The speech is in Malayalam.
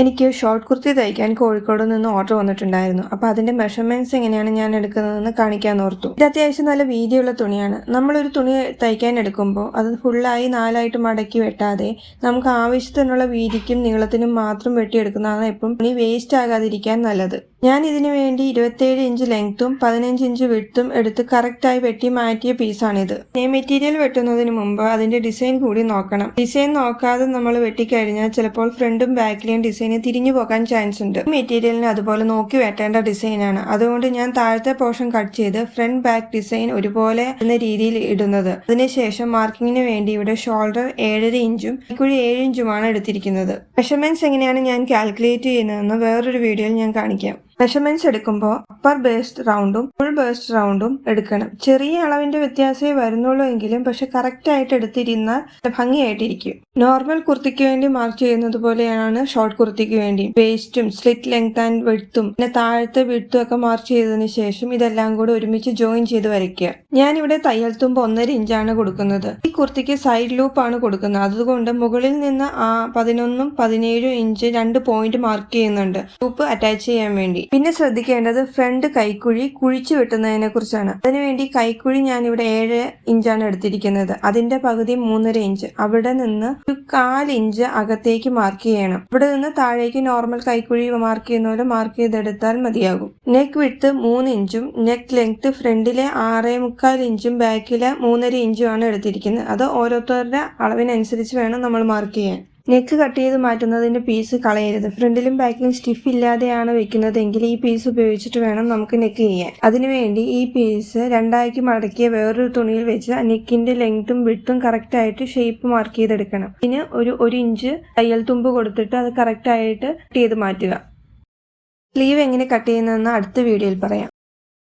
എനിക്ക് ഷോർട്ട് കുർത്തി തയ്ക്കാൻ കോഴിക്കോട് നിന്ന് ഓർഡർ വന്നിട്ടുണ്ടായിരുന്നു. അപ്പോൾ അതിന്റെ മെഷർമെന്റ്സ് എങ്ങനെയാണ് ഞാൻ എടുക്കുന്നതെന്ന് കാണിക്കാൻ ഓർത്തു. ഇത് അത്യാവശ്യം നല്ല വീതിയുള്ള തുണിയാണ്. നമ്മളൊരു തുണി തയ്ക്കാൻ എടുക്കുമ്പോൾ അത് ഫുള്ളായി 4ആയിട്ട് മടക്കി വെട്ടാതെ നമുക്ക് ആവശ്യത്തിനുള്ള വീതിക്കും നീളത്തിനും മാത്രം വെട്ടിയെടുക്കുന്നതാണ് എപ്പം തുണി വേസ്റ്റ് ആകാതിരിക്കാൻ നല്ലത്. ഞാൻ ഇതിനു വേണ്ടി 27 ഇഞ്ച് ലെങ്ത്തും 15 ഇഞ്ച് വിഡ്ത്തും എടുത്ത് കറക്റ്റായി വെട്ടി മാറ്റിയ പീസാണിത്. മെറ്റീരിയൽ വെട്ടുന്നതിന് മുമ്പ് അതിന്റെ ഡിസൈൻ കൂടി നോക്കണം. ഡിസൈൻ നോക്കാതെ നമ്മൾ വെട്ടിക്കഴിഞ്ഞാൽ ചിലപ്പോൾ ഫ്രണ്ടും ബാക്കിലെയും ഡിസൈന് തിരിഞ്ഞു പോകാൻ ചാൻസ് ഉണ്ട്. മെറ്റീരിയലിന് അതുപോലെ നോക്കി വെട്ടേണ്ട ഡിസൈനാണ്. അതുകൊണ്ട് ഞാൻ താഴത്തെ പോർഷൻ കട്ട് ചെയ്ത് ഫ്രണ്ട് ബാക്ക് ഡിസൈൻ ഒരുപോലെ എന്ന രീതിയിൽ ഇടുന്നത്. അതിനുശേഷം മാർക്കിങ്ങിന് വേണ്ടി ഇവിടെ ഷോൾഡർ 7.5 ഇഞ്ചും കൈക്കുഴി 7 ഇഞ്ചുമാണ് എടുത്തിരിക്കുന്നത്. മെഷർമെന്റ്സ് എങ്ങനെയാണ് ഞാൻ കാൽക്കുലേറ്റ് ചെയ്യുന്നതെന്ന് വേറൊരു വീഡിയോയിൽ ഞാൻ കാണിക്കാം. മെഷർമെന്റ്സ് എടുക്കുമ്പോൾ അപ്പർ ബേസ്റ്റ് റൗണ്ടും ഫുൾ ബേസ്റ്റ് റൗണ്ടും എടുക്കണം. ചെറിയ അളവിന്റെ വ്യത്യാസമേ വരുന്നുള്ളൂ എങ്കിലും പക്ഷെ കറക്റ്റ് ആയിട്ട് എടുത്തിരുന്നാൽ ഭംഗിയായിട്ടിരിക്കും. നോർമൽ കുർത്തിക്ക് വേണ്ടി മാർക്ക് ചെയ്യുന്നത് പോലെയാണ് ഷോർട്ട് കുർത്തിക്ക് വേണ്ടി വേസ്റ്റും സ്ലിറ്റ് ലെങ്ത് ആൻഡ് വിഡ്ത്തും പിന്നെ താഴത്തെ വിഡ്ത്തും ഒക്കെ മാർക്ക് ചെയ്തതിന് ശേഷം ഇതെല്ലാം കൂടെ ഒരുമിച്ച് ജോയിൻ ചെയ്ത് വരയ്ക്കുക. ഞാനിവിടെ തയ്യൽ തുമ്പ് 1.5 ഇഞ്ചാണ് കൊടുക്കുന്നത്. ഈ കുർത്തിക്ക് സൈഡ് ലൂപ്പ് ആണ് കൊടുക്കുന്നത്. അതുകൊണ്ട് മുകളിൽ നിന്ന് 11ഉം 17 ഇഞ്ച് 2 പോയിന്റ് മാർക്ക് ചെയ്യുന്നുണ്ട് ലൂപ്പ് അറ്റാച്ച് ചെയ്യാൻ വേണ്ടി. പിന്നെ ശ്രദ്ധിക്കേണ്ടത് ഫ്രണ്ട് കൈക്കുഴി കുഴിച്ചു വെട്ടുന്നതിനെ കുറിച്ചാണ്. അതിനുവേണ്ടി കൈക്കുഴി ഞാൻ ഇവിടെ 7 ഇഞ്ചാണ് എടുത്തിരിക്കുന്നത്. അതിന്റെ പകുതി 3.5 ഇഞ്ച്. അവിടെ നിന്ന് ഒരു 1/4 ഇഞ്ച് അകത്തേക്ക് മാർക്ക് ചെയ്യണം. ഇവിടെ നിന്ന് താഴേക്ക് നോർമൽ കൈക്കുഴി മാർക്ക് ചെയ്യുന്ന പോലെ മാർക്ക് ചെയ്തെടുത്താൽ മതിയാകും. നെക്ക് വിഡ്ത്ത് 3 ഇഞ്ചും നെക്ക് ലെങ്ത് ഫ്രണ്ടിലെ 6.25 ഇഞ്ചും ബാക്കിലെ 3.5 ഇഞ്ചും ആണ് എടുത്തിരിക്കുന്നത്. അത് ഓരോരുത്തരുടെ അളവിനനുസരിച്ച് വേണം നമ്മൾ മാർക്ക് ചെയ്യാൻ. നെക്ക് കട്ട് ചെയ്ത് മാറ്റുന്നതിന്റെ പീസ് കളയരുത്. ഫ്രണ്ടിലും ബാക്കിലും സ്റ്റിഫ് ഇല്ലാതെയാണ് വെക്കുന്നതെങ്കിൽ ഈ പീസ് ഉപയോഗിച്ചിട്ട് വേണം നമുക്ക് നെക്ക് ചെയ്യാൻ. അതിനുവേണ്ടി ഈ പീസ് 2ആക്കി മടക്കിയ വേറൊരു തുണിയിൽ വെച്ച് നെക്കിന്റെ ലെങ്ത്തും വിഡ്ത്തും കറക്റ്റ് ആയിട്ട് ഷേപ്പ് മാർക്ക് ചെയ്തെടുക്കണം. ഇതിന് ഒരു ഇഞ്ച് തയ്യൽ തുമ്പ് കൊടുത്തിട്ട് അത് കറക്റ്റ് ആയിട്ട് കട്ട് ചെയ്ത് മാറ്റുക. സ്ലീവ് എങ്ങനെ കട്ട് ചെയ്യുന്നതെന്ന് അടുത്ത വീഡിയോയിൽ പറയാം.